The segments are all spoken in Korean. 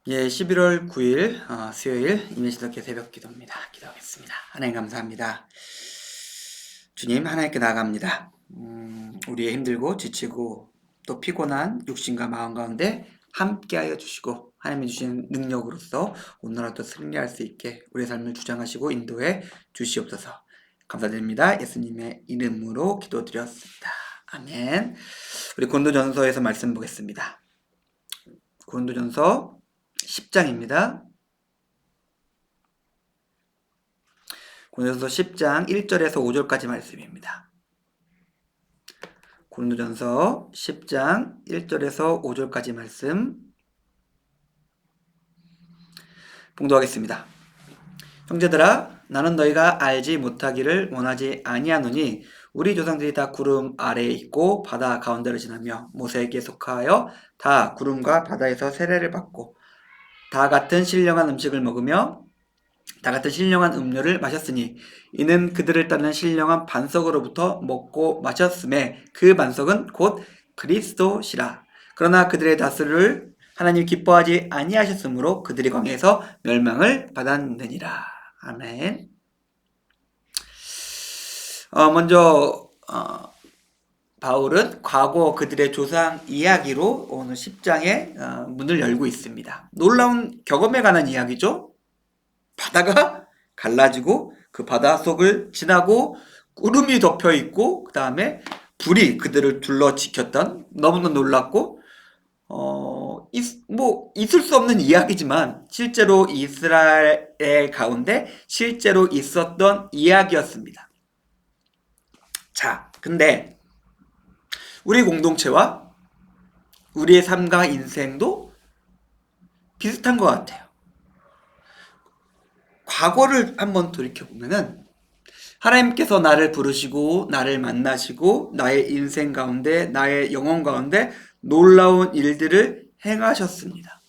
예, 11월 9일 수요일 임예시덕의 새벽 기도입니다. 기도하겠습니다. 하나님 감사합니다. 주님 하나님께 나아갑니다. 우리의 힘들고 지치고 또 피곤한 육신과 마음 가운데 함께하여 주시고 하나님이 주신 능력으로서 오늘 하루도 승리할 수 있게 우리의 삶을 주장하시고 인도해 주시옵소서. 감사드립니다. 예수님의 이름으로 기도드렸습니다. 아멘. 우리 고린도전서에서 말씀 보겠습니다. 고린도전서 10장입니다. 고린도전서 10장 1절에서 5절까지 말씀입니다. 고린도전서 10장 1절에서 5절까지 말씀 봉독하겠습니다. 형제들아, 나는 너희가 알지 못하기를 원하지 아니하노니 우리 조상들이 다 구름 아래에 있고 바다 가운데를 지나며 모세에게 속하여 다 구름과 바다에서 세례를 받고 다 같은 신령한 음식을 먹으며 다 같은 신령한 음료를 마셨으니 이는 그들을 따르는 신령한 반석으로부터 먹고 마셨음에 그 반석은 곧 그리스도시라. 그러나 그들의 다수를 하나님 기뻐하지 아니하셨으므로 그들이 광야에서 멸망을 받았느니라. 아멘. 먼저 바울은 과거 그들의 조상 이야기로 오늘 10장에 문을 열고 있습니다. 놀라운 경험에 관한 이야기죠. 바다가 갈라지고 그 바다 속을 지나고 구름이 덮여 있고 그 다음에 불이 그들을 둘러 지켰던, 너무나 놀랍고 있을 수 없는 이야기지만 실제로 이스라엘 가운데 실제로 있었던 이야기였습니다. 자, 근데 우리 공동체와 우리의 삶과 인생도 비슷한 것 같아요. 과거를 한번 돌이켜보면은 하나님께서 나를 부르시고 나를 만나시고 나의 인생 가운데 나의 영혼 가운데 놀라운 일들을 행하셨습니다.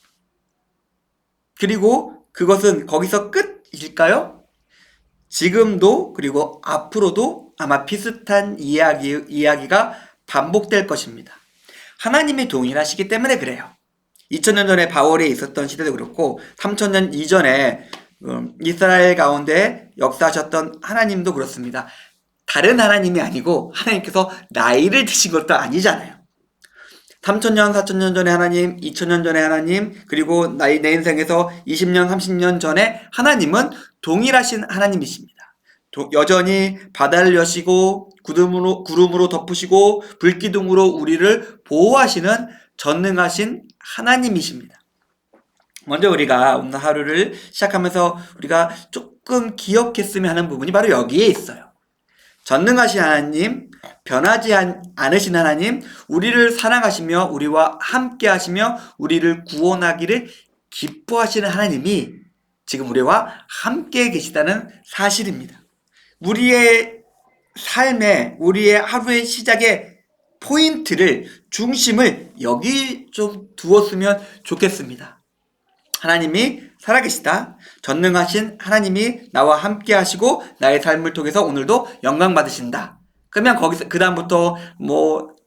그리고 그것은 거기서 끝일까요? 지금도 그리고 앞으로도 아마 비슷한 이야기가 반복될 것입니다. 하나님이 동일하시기 때문에 그래요. 2000년 전에 바울에 있었던 시대도 그렇고 3000년 이전에 이스라엘 가운데 역사하셨던 하나님도 그렇습니다. 다른 하나님이 아니고 하나님께서 나이를 드신 것도 아니잖아요. 3000년, 4000년 전에 하나님, 2000년 전에 하나님, 그리고 내 인생에서 20년, 30년 전에 하나님은 동일하신 하나님이십니다. 여전히 바다를 여시고 구름으로 덮으시고 불기둥으로 우리를 보호하시는 전능하신 하나님이십니다. 먼저 우리가 오늘 하루를 시작하면서 우리가 조금 기억했으면 하는 부분이 바로 여기에 있어요. 전능하신 하나님, 변하지 않으신 하나님, 우리를 사랑하시며 우리와 함께 하시며 우리를 구원하기를 기뻐하시는 하나님이 지금 우리와 함께 계시다는 사실입니다. 우리의 삶에, 우리의 하루의 시작의 포인트를, 중심을 여기 좀 두었으면 좋겠습니다. 하나님이 살아계시다. 전능하신 하나님이 나와 함께 하시고 나의 삶을 통해서 오늘도 영광 받으신다. 그러면 거기서 그 다음부터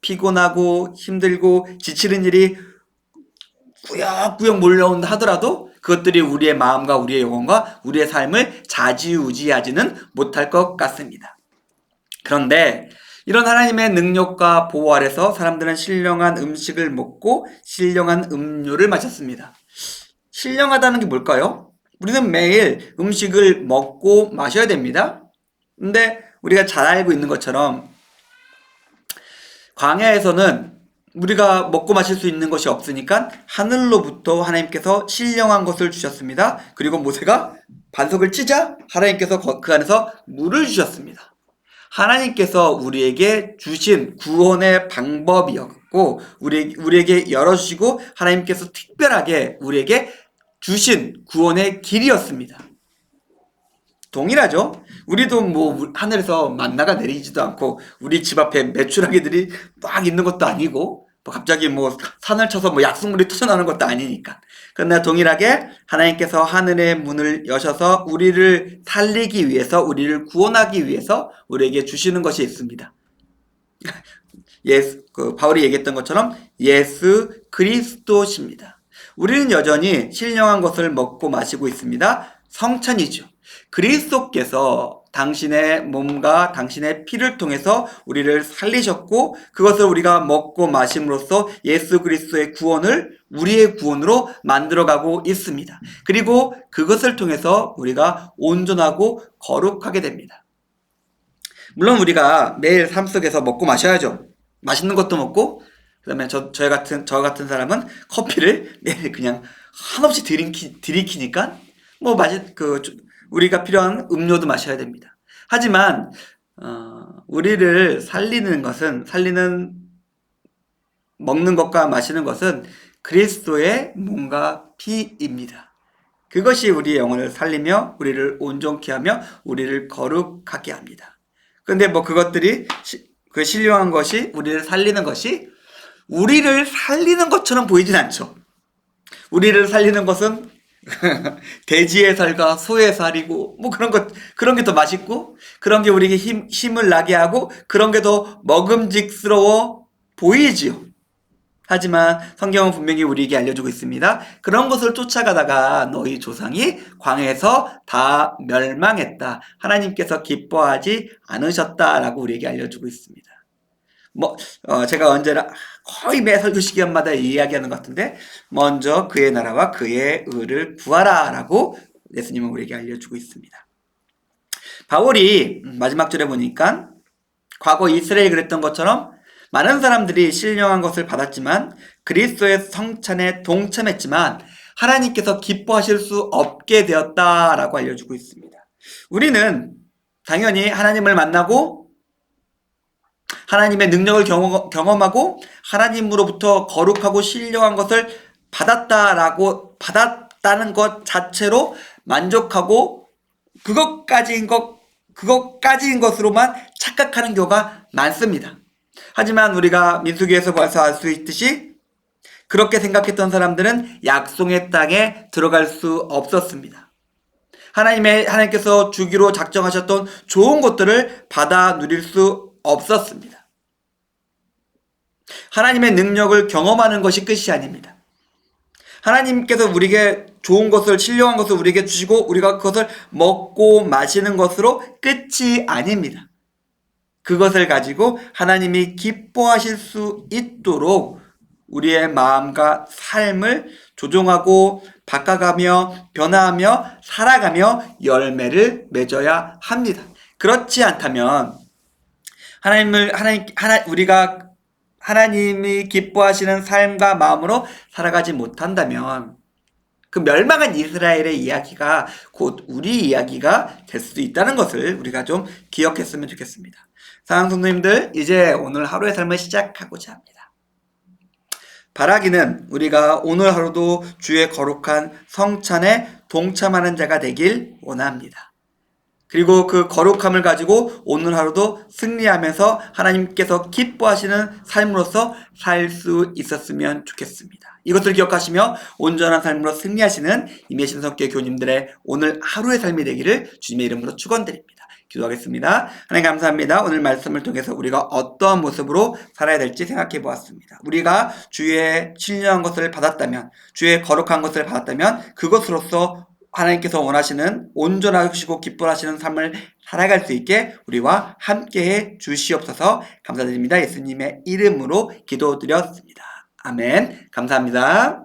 피곤하고 힘들고 지치는 일이 꾸역꾸역 몰려온다 하더라도 그것들이 우리의 마음과 우리의 영혼과 우리의 삶을 좌지우지하지는 못할 것 같습니다. 그런데 이런 하나님의 능력과 보호 아래서 사람들은 신령한 음식을 먹고 신령한 음료를 마셨습니다. 신령하다는 게 뭘까요? 우리는 매일 음식을 먹고 마셔야 됩니다. 근데 우리가 잘 알고 있는 것처럼 광야에서는 우리가 먹고 마실 수 있는 것이 없으니까 하늘로부터 하나님께서 신령한 것을 주셨습니다. 그리고 모세가 반석을 찌자 하나님께서 그 안에서 물을 주셨습니다. 하나님께서 우리에게 주신 구원의 방법이었고 우리에게 열어주시고 하나님께서 특별하게 우리에게 주신 구원의 길이었습니다. 동일하죠? 우리도 하늘에서 만나가 내리지도 않고 우리 집 앞에 메추라기들이 막 있는 것도 아니고 갑자기 산을 쳐서 약수물이 터져나오는 것도 아니니까. 그러나 동일하게 하나님께서 하늘의 문을 여셔서 우리를 살리기 위해서, 우리를 구원하기 위해서 우리에게 주시는 것이 있습니다. 바울이 얘기했던 것처럼 예수 그리스도십니다. 우리는 여전히 신령한 것을 먹고 마시고 있습니다. 성찬이죠. 그리스도께서 당신의 몸과 당신의 피를 통해서 우리를 살리셨고 그것을 우리가 먹고 마심으로써 예수 그리스도의 구원을 우리의 구원으로 만들어가고 있습니다. 그리고 그것을 통해서 우리가 온전하고 거룩하게 됩니다. 물론 우리가 매일 삶 속에서 먹고 마셔야죠. 맛있는 것도 먹고 그다음에 저 같은 사람은 커피를 매일 그냥 한없이 들이키니까 뭐 우리가 필요한 음료도 마셔야 됩니다. 하지만 우리를 먹는 것과 마시는 것은 그리스도의 몸과 피입니다. 그것이 우리의 영혼을 살리며 우리를 온전케 하며 우리를 거룩하게 합니다. 그런데 뭐 그것들이 그 신령한 것이 우리를 살리는 것처럼 보이진 않죠. 우리를 살리는 것은 돼지의 살과 소의 살이고 뭐 그런 게 더 맛있고 그런 게 우리에게 힘을 나게 하고 그런 게 더 먹음직스러워 보이지요. 하지만 성경은 분명히 우리에게 알려주고 있습니다. 그런 것을 쫓아가다가 너희 조상이 광야에서 다 멸망했다. 하나님께서 기뻐하지 않으셨다라고 우리에게 알려주고 있습니다. 제가 언제나 거의 매 설교 시간마다 이야기하는 것 같은데 먼저 그의 나라와 그의 의를 구하라 라고 예수님은 우리에게 알려주고 있습니다. 바울이 마지막 절에 보니까 과거 이스라엘이 그랬던 것처럼 많은 사람들이 신령한 것을 받았지만 그리스도의 성찬에 동참했지만 하나님께서 기뻐하실 수 없게 되었다라고 알려주고 있습니다. 우리는 당연히 하나님을 만나고 하나님의 능력을 경험하고 하나님으로부터 거룩하고 신령한 것을 받았다는 것 자체로 만족하고 그것까지인 것으로만 착각하는 경우가 많습니다. 하지만 우리가 민수기에서 벌써 알 수 있듯이 그렇게 생각했던 사람들은 약속의 땅에 들어갈 수 없었습니다. 하나님께서 주기로 작정하셨던 좋은 것들을 받아 누릴 수 없었습니다. 하나님의 능력을 경험하는 것이 끝이 아닙니다. 하나님께서 우리에게 좋은 것을, 신령한 것을 우리에게 주시고 우리가 그것을 먹고 마시는 것으로 끝이 아닙니다. 그것을 가지고 하나님이 기뻐하실 수 있도록 우리의 마음과 삶을 조종하고 바꿔가며 변화하며 살아가며 열매를 맺어야 합니다. 그렇지 않다면 우리가 하나님이 기뻐하시는 삶과 마음으로 살아가지 못한다면 그 멸망한 이스라엘의 이야기가 곧 우리 이야기가 될 수도 있다는 것을 우리가 좀 기억했으면 좋겠습니다. 사랑하는 성도님들, 이제 오늘 하루의 삶을 시작하고자 합니다. 바라기는 우리가 오늘 하루도 주의 거룩한 성찬에 동참하는 자가 되길 원합니다. 그리고 그 거룩함을 가지고 오늘 하루도 승리하면서 하나님께서 기뻐하시는 삶으로서 살 수 있었으면 좋겠습니다. 이것을 기억하시며 온전한 삶으로 승리하시는 임예신 성교회 교우님들의 오늘 하루의 삶이 되기를 주님의 이름으로 축원드립니다. 기도하겠습니다. 하나님 감사합니다. 오늘 말씀을 통해서 우리가 어떠한 모습으로 살아야 될지 생각해 보았습니다. 우리가 주의 신령한 것을 받았다면, 주의 거룩한 것을 받았다면 그것으로서 하나님께서 원하시는 온전하시고 기뻐하시는 삶을 살아갈 수 있게 우리와 함께해 주시옵소서. 감사드립니다. 예수님의 이름으로 기도드렸습니다. 아멘. 감사합니다.